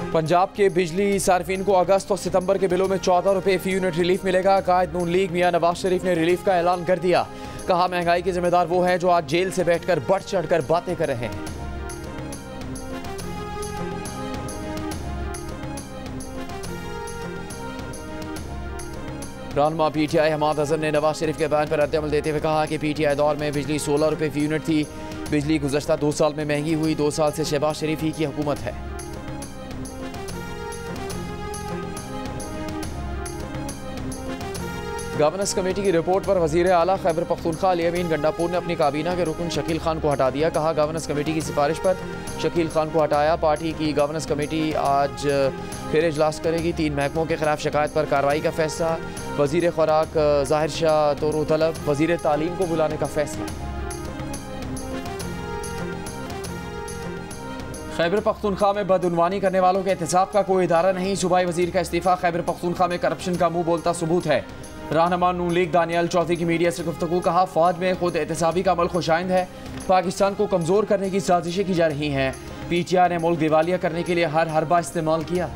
पंजाब के बिजली सार्फिन को अगस्त और सितंबर के बिलों में 14 रुपये फी यूनिट रिलीफ मिलेगा। कायद नून लीग मियां नवाज शरीफ ने रिलीफ का ऐलान कर दिया। कहा महंगाई के जिम्मेदार वो हैं जो आज जेल से बैठकर बढ़ चढ़कर बातें कर रहे हैं। रहनुमा पीटीआई हमाद हसन ने नवाज शरीफ के बयान पर रद्द-ए-अमल देते हुए कहा कि पीटीआई दौर में बिजली 16 रुपये फी यूनिट थी। बिजली गुज़श्ता 2 साल में महंगी हुई। 2 साल से शहबाज शरीफ ही की हुकूमत है। गवर्नेंस कमेटी की रिपोर्ट पर वजीर आला खैबर पख्तूनख्वा अली अमीन गंडापुर ने अपनी काबीना के रुकन शकील खान को हटा दिया। कहा गवर्नेंस कमेटी की सिफारिश पर शकील खान को हटाया। पार्टी की गवर्नेंस कमेटी आज फिर इजलास करेगी। 3 महकमों के खिलाफ शिकायत पर कार्रवाई का फैसला। वजीर खुराक ज़ाहिर शाह तोरो तलब। वजीर तालीम को बुलाने का फैसला। खैबर पख्तूनख्वा में बदउनवानी करने वालों के एहतसाब का कोई इदारा नहीं। सूबाई वजीर का इस्तीफा खैबर पख्तूनख्वा में करप्शन का मुंह बोलता सबूत है। रहनुमा नून लीग दानियाल चौधरी की मीडिया से गुफ्तगू। कहा फौज में खुद एहतसाबी का अमल खुशाइंद है। पाकिस्तान को कमज़ोर करने की साजिशें की जा रही हैं। पीटीआई ने मुल्क दिवालिया करने के लिए हर हरबा इस्तेमाल किया।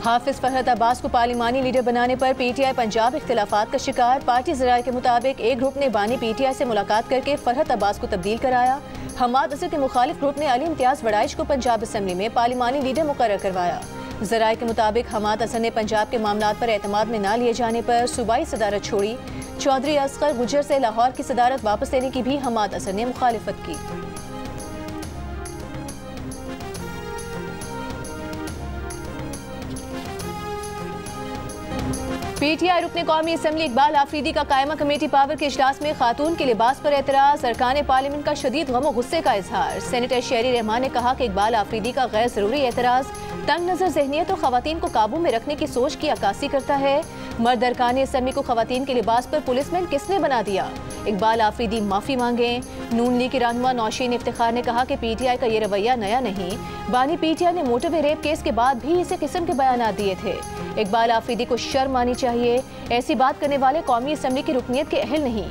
हाफिज फरहत अब्बास को पार्लिमानी लीडर बनाने पर पीटीआई पंजाब इख्तिलाफात का शिकार। पार्टी ज़राए के मुताबिक एक ग्रुप ने बानी पीटीआई से मुलाकात करके फरहत अब्बास को तब्दील कराया। हमाद असर के मुखालिफ ग्रुप ने अली इम्तियाज वड़ाइच को पंजाब असम्बली में पार्लिमानी लीडर मुकर्रर करवाया। ज़राए के मुताबिक हमाद असर ने पंजाब के मामलात पर एतमाद में न लिए जाने पर सूबाई सदारत छोड़ी। चौधरी असगर गुजर से लाहौर की सदारत वापस लेने की भी हमाद असर ने मुखालिफत की। पीटीआई रुकने कौमी असम्बली इकबाल आफरीदी का कायमा कमेटी पावर के इजलास में खातून के लिबास पर एतराज़। अरकान पार्लियामेंट का शदीद गम और गुस्से का इजहार। सेनेटर शेरी रहमान ने कहा कि इकबाल आफरीदी का गैर जरूरी एतराज़ तंग नज़र ज़हनियत और ख़वातीन को काबू में रखने की सोच की अक्कासी करता है। मर्द अरकान असम्बली को ख़वातीन के लिबास पर पुलिसमैन किसने बना दिया? इकबाल आफरीदी माफ़ी मांगे। नून लीग के रहनुमा नौशीन इफ्तिखार ने कहा कि पीटीआई का ये रवैया नया नहीं। बानी पीटीआई ने मोटरवे रेप केस के बाद भी इसी किस्म के बयान दिए थे। इकबाल आफरीदी को शर्म आनी चाहिए। ऐसी बात करने वाले कौमी असम्बली की रुकनीत के अहल नहीं।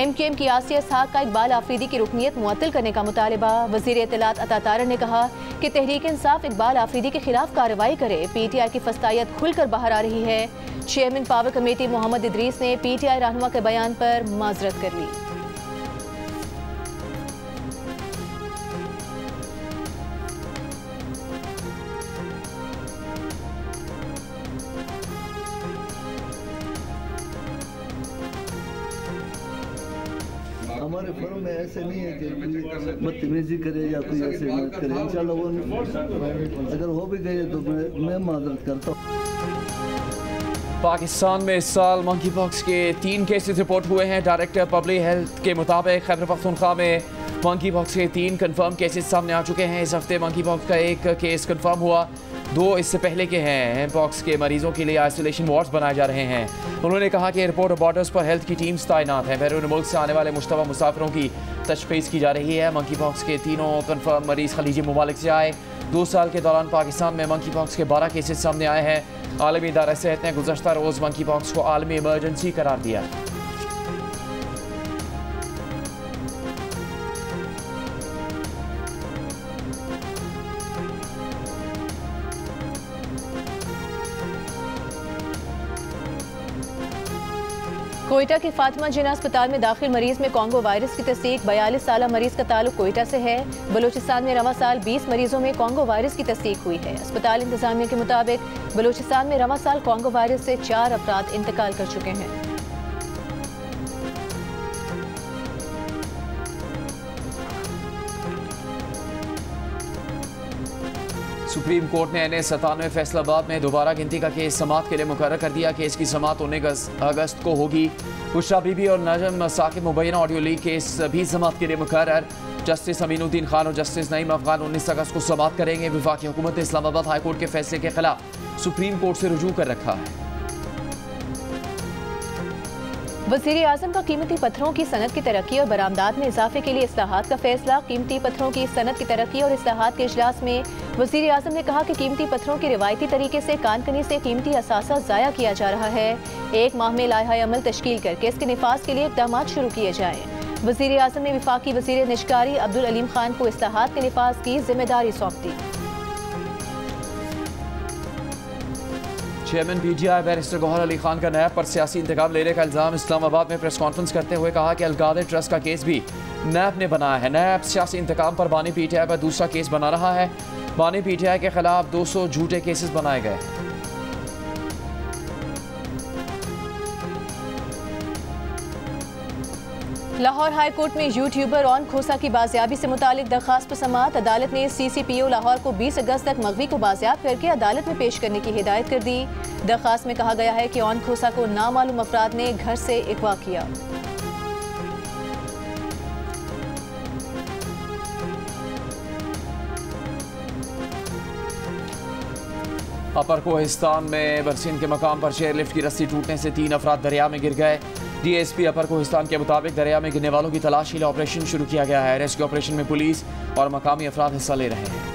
MKM की आसिया इसहाक का इकबाल आफरीदी की रुकनीत मुअत्तल करने का मुतालबा। वज़ीर इत्तलात अता तारर ने कहा कि तहरीक इंसाफ इकबाल आफरीदी के खिलाफ कार्रवाई करे। पीटीआई की फस्तायत खुलकर बाहर आ रही है। Chairman power committee Mohammad Idris ने पीटीआई रहनुमा के बयान पर माजरत कर ली। हमारे फर्म में ऐसे नहीं है कि बदतमीजी करे या कोई ऐसे मत करे। इंशाल्लाह वो अगर हो भी गए तो मैं माजरत करता हूँ। पाकिस्तान में इस साल मंकी पॉक्स के 3 केसेस रिपोर्ट हुए हैं। डायरेक्टर पब्लिक हेल्थ के मुताबिक खैबर पख्तूनख्वा में मंकी पॉक्स के 3 कंफर्म केसेस सामने आ चुके हैं। इस हफ्ते मंकी पॉक्स का 1 केस कंफर्म हुआ। 2 इससे पहले के हैं। पॉक्स के मरीजों के लिए आइसोलेशन वार्ड्स बनाए जा रहे हैं। उन्होंने कहा कि एयरपोर्ट और बॉर्डर्स पर हेल्थ की टीम्स तैनात हैं। बैरून मुल्क से आने वाले मुश्तबा मुसाफिरों की तशखीस की जा रही है। मंकी पॉक्स के 3 कंफर्म मरीज खलीजी ममालिक से आए। 2 साल के दौरान पाकिस्तान में मंकी पॉक्स के 12 केसेस सामने आए हैं। आलमी इदारा सेहत ने गुज़श्ता रोज़ मंकी पॉक्स को आलमी इमरजेंसी करार दिया। कोयटा के फातिमा जिन्ना अस्पताल में दाखिल मरीज में कॉन्गो वायरस की तस्दीक। 42 साल मरीज का ताल्लुक कोयटा से है। बलूचिस्तान में रवां साल 20 मरीजों में कॉन्गो वायरस की तस्दीक हुई है। अस्पताल इंतजामिया के मुताबिक बलूचिस्तान में रवां साल कॉन्गो वायरस से 4 अफराद इंतकाल कर चुके हैं। सुप्रीम कोर्ट ने NA97 फैसलाबाद में दोबारा गिनती का केस समाअत के लिए मुकर्रर कर दिया। केस की समाअत 19 अगस्त को होगी। बुशरा बीबी और नजम साकिब मुबैना ऑडियो लीक केस भी समाअत के लिए मुकर्रर। जस्टिस अमीनुद्दीन खान और जस्टिस नईम अफगान 19 अगस्त को समाअत करेंगे। वफाकी हुकूमत ने इस्लामाबाद हाई कोर्ट के फैसले के खिलाफ सुप्रीम कोर्ट से रुजू कर रखा है। वज़ीर आज़म का कीमती पत्थरों की सनत की तरक्की और बरामदात में इजाफे के लिए इस्लाहात का फैसला। कीमती पत्थरों की सनत की तरक्की और इस्लाहात के इजलास में वज़ीर आज़म ने कहा कि कीमती पत्थरों की रिवायती तरीके से कानकनी से कीमती असासा ज़ाया किया जा रहा है। 1 माह में लाइहा अमल तश्कील करके इसके निफाज के लिए इक़दाम शुरू किए जाएँ। वज़ीर आज़म ने वफाकी वज़ीर निशकारी अब्दुल अलीम खान को इस्लाहात के निफाज की जिम्मेदारी सौंप दी। Chairman PTI barrister Gauhar Ali Khan का नैब पर सियासी इंतकाम लेने का इल्ज़ाम। इस्लामाबाद में प्रेस कॉन्फ्रेंस करते हुए कहा कि अलगादे ट्रस्ट का केस भी नैब ने बनाया है। नैब सियासी इंतकाम पर बानी PTI पर दूसरा केस बना रहा है। बानी PTI के खिलाफ 200 झूठे केसेस बनाए गए। लाहौर हाई कोर्ट में यूट्यूबर ऑन खोसा की बाजियाबी से मुतालिक दरखास्त पर समाअत। अदालत ने CCPO लाहौर को 20 अगस्त तक मगवी को बाजियाब करके अदालत में पेश करने की हिदायत कर दी। दरखास्त में कहा गया है कि ऑन खोसा को नामालूम अफराद ने घर से अगवा किया। अपर कोहिस्तान में बरसीन के मकाम पर चेयरलिफ्ट की रस्सी टूटने से 3 अफराद दरिया में गिर गए। DSP अपर कोहिस्तान के मुताबिक दरिया में गिरने वालों की तलाश के लिए ऑपरेशन शुरू किया गया है। रेस्क्यू ऑपरेशन में पुलिस और मकामी अफराद हिस्सा ले रहे हैं।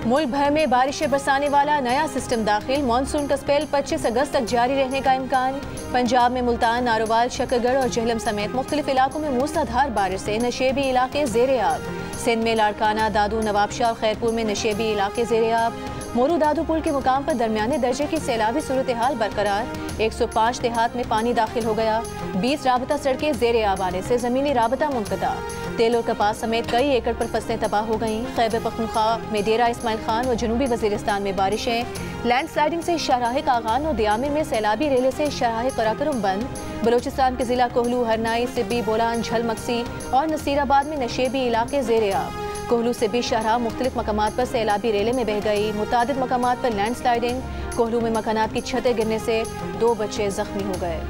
मुल्क भर में बारिशें बरसाने वाला नया सिस्टम दाखिल। मानसून का स्पेल 25 अगस्त तक जारी रहने का इम्कान। पंजाब में मुल्तान, नारोवाल, शकरगढ़ और जहलम समेत मुख्तलिफ इलाकों में मूसलाधार बारिश से नशेबी इलाके जेर आब। सिंध में लाड़काना, दादू, नवाबशाह और खैरपुर में नशेबी इलाके जेर आब। मोरू दादू पुल के मुकाम पर दरमियाने दर्जे की सैलाबी सूरत हाल बरकरार। 105 देहात में पानी दाखिल हो गया। 20 राबता सड़कें जेर आब आने से ज़मीनी राबता मुनक़ता। तेल और कपास समेत कई एकड़ पर फसलें तबाह हो गईं। खैबर पख्तूनख्वा में डेरा इस्माइल खान और जनूबी वज़ीरिस्तान में बारिशें। लैंड स्लाइडिंग से शाहराह कागान और दियामे में सैलाबी रेले से शाहराह कराकरम बंद। बलोचिस्तान के जिला कोहलू, हरनाई, सिब्बी, बोलान, झल मक्सी और नसीराबाद में नशेबी इलाके जेर आब। कोहलू से भी शाहराह मुख्तलिफ मकामात पर सैलाबी रेले में बह गई। मुतादिद मकामात पर लैंड स्लाइडिंग। कोहलू में मकानात की छतें गिरने से 2 बच्चे जख्मी हो गए।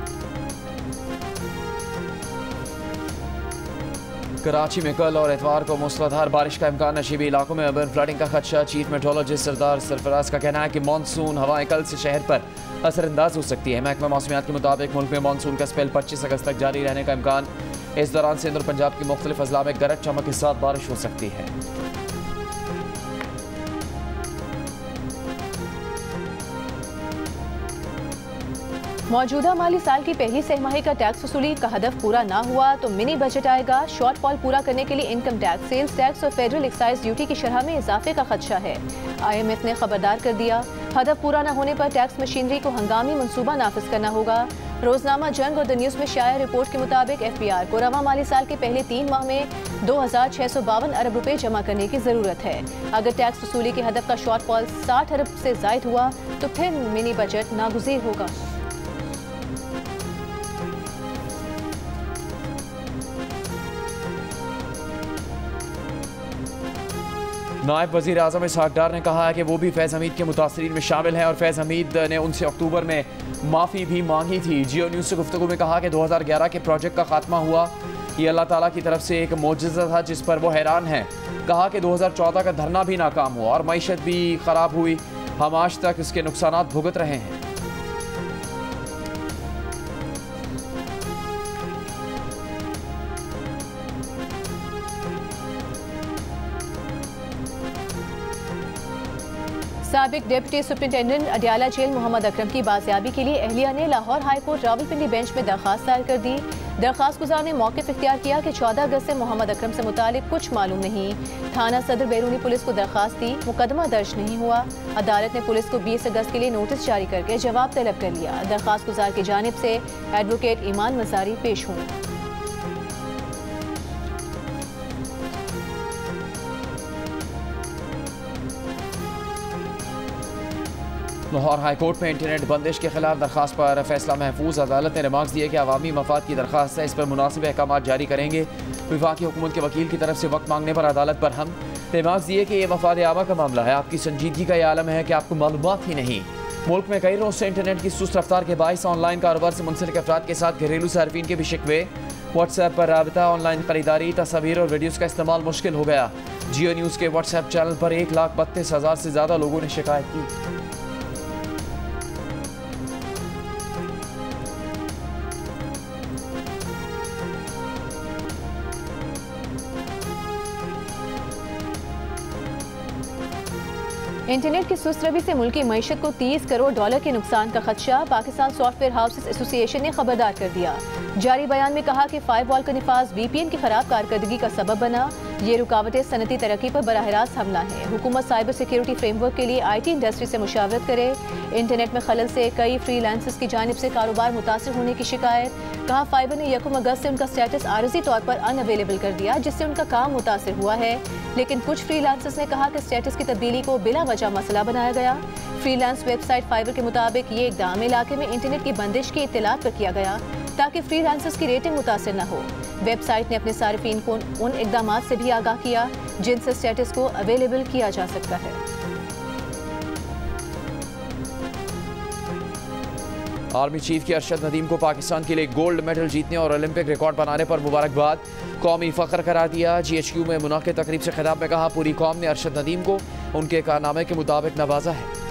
कराची में कल और एतवार को मूसलाधार बारिश का इम्कान। नशीबी इलाकों में अर्बन फ्लडिंग का खदशा। चीफ मेट्रोलॉजिस्ट सरदार सरफराज का कहना है कि मानसून हवाएं कल से शहर पर असरअंदाज हो सकती है। महकमा मौसमियात के मुताबिक मुल्क में मानसून का स्पेल 25 अगस्त तक जारी रहने का इम्कान। इस दौरान सिंध और पंजाब की मुख्तलिफ अजला में गरज चमक के साथ बारिश हो सकती है। मौजूदा माली साल की पहली सहमाही का टैक्स वसूली का हदफ पूरा ना हुआ तो मिनी बजट आएगा। शॉर्टफॉल पूरा करने के लिए इनकम टैक्स, सेल्स टैक्स और फेडरल एक्साइज ड्यूटी की शरह में इजाफे का खदशा है। IMF ने खबरदार कर दिया, हदफ पूरा न होने पर टैक्स मशीनरी को हंगामी मनसूबा नाफिज करना होगा। रोजनामा जंग और द न्यूज़ में शाया रिपोर्ट के मुताबिक FBR को रवा माली साल के पहले 3 माह में 2652 अरब रुपए जमा करने की जरूरत है। अगर टैक्स वसूली के हदफ का शॉर्टफॉल 60 अरब से जायद हुआ तो फिर मिनी बजट नागुज़ीर होगा। नायब वज़ीर आज़म इसहाक़ डार ने कहा है कि वो भी फैज़ हमीद के मुतासरीन में शामिल हैं और फैज़ हमीद ने उनसे अक्टूबर में माफ़ी भी मांगी थी। जियो न्यूज़ से गुफ्तगू में कहा कि 2011 के प्रोजेक्ट का खात्मा हुआ, ये अल्लाह ताला की तरफ से एक मोजज़ा था जिस पर वो हैरान हैं। कहा कि 2014 का धरना भी नाकाम हुआ और मईशत भी ख़राब हुई। हम आज तक इसके नुकसानात भुगत रहे हैं। साबिक deputy superintendent Adiala jail Mohammad Akram की बाजियाबी के लिए अहलिया ने Lahore high court Rawalpindi bench में दरखास्त दायर कर दी। दरखास्त गुजार ने मौक़िफ़ इख्तियार किया कि 14 अगस्त से मोहम्मद अकरम से मुतालिक कुछ मालूम नहीं। थाना सदर बैरूनी पुलिस को दरखास्त दी, मुकदमा दर्ज नहीं हुआ। अदालत ने पुलिस को 20 अगस्त के लिए नोटिस जारी करके जवाब तलब कर लिया। दरखास्त गुजार की जानिब से एडवोकेट ईमान मज़ारी पेश हुई। लाहौर हाई कोर्ट में इंटरनेट बंदिश के खिलाफ दरखास्त पर फैसला महफूज। अदालत ने रिमार्क्स दिए कि अवामी मफाद की दरखास्त है, इस पर मुनासिब अहकाम जारी करेंगे। वफाकी हुकूमत के वकील की तरफ से वक्त मांगने पर अदालत पर हम रिमार्क्स दिए कि यह मफाद आमा का मामला है। आपकी संजीदगी का यह आलम है कि आपको मालूमात ही नहीं। मुल्क में कई रोज से इंटरनेट की सुस्त रफ्तार के बायस ऑनलाइन कारोबार से मुंसलिक अफराद के साथ घरेलू सार्फिन के भी शिकवे। व्हाट्सएप पर राबता, ऑनलाइन खरीदारी, तस्वीर और वीडियोज़ का इस्तेमाल मुश्किल हो गया। जियो न्यूज़ के व्हाट्सएप चैनल पर 1,32,000 से ज़्यादा लोगों ने शिकायत की। इंटरनेट की सुस्त रवि से मुल्की मईशत को $30 करोड़ के नुकसान का खदशा। पाकिस्तान सॉफ्टवेयर हाउसेस एसोसिएशन ने खबरदार कर दिया। जारी बयान में कहा कि फायरवॉल का निफाज VPN की खराब कारकर्दगी का सबब बना। ये रुकावटें सनती तरक्की पर बराह रास्त हमला है। हुकूमत साइबर सिक्योरिटी फ्रेमवर्क के लिए IT इंडस्ट्री से मुशावरत करे। इंटरनेट में खलल से कई फ्रीलांसर्स की जानिब से कारोबार मुतासर होने की शिकायत। कहा फाइबर ने 1 अगस्त से उनका स्टेटस आरजी तौर पर अनअवेलेबल कर दिया, जिससे उनका काम मुतासर हुआ है। लेकिन कुछ फ्रीलांसर्स ने कहा कि स्टेटस की तब्दीली को बिला वजह मसला बनाया गया। फ्रीलांस वेबसाइट फाइबर के मुताबिक ये इक़दाम इलाके में इंटरनेट की बंदिश की इत्तलात पर किया गया ताकि फ्रीलांसर्स की रेटिंग मुतासर न हो। वेबसाइट ने अपने सारिफीन को उन इक़दाम से भी आगाह किया जिनसे स्टेटस को अवेलेबल किया जा सकता है। आर्मी चीफ के अरशद नदीम को पाकिस्तान के लिए गोल्ड मेडल जीतने और ओलंपिक रिकॉर्ड बनाने पर मुबारकबाद, कौमी फ़ख्र करार दिया। GHQ में मुनाक़िद तकरीब से खिताब में कहा पूरी कौम ने अरशद नदीम को उनके कारनामे के मुताबिक नवाजा है।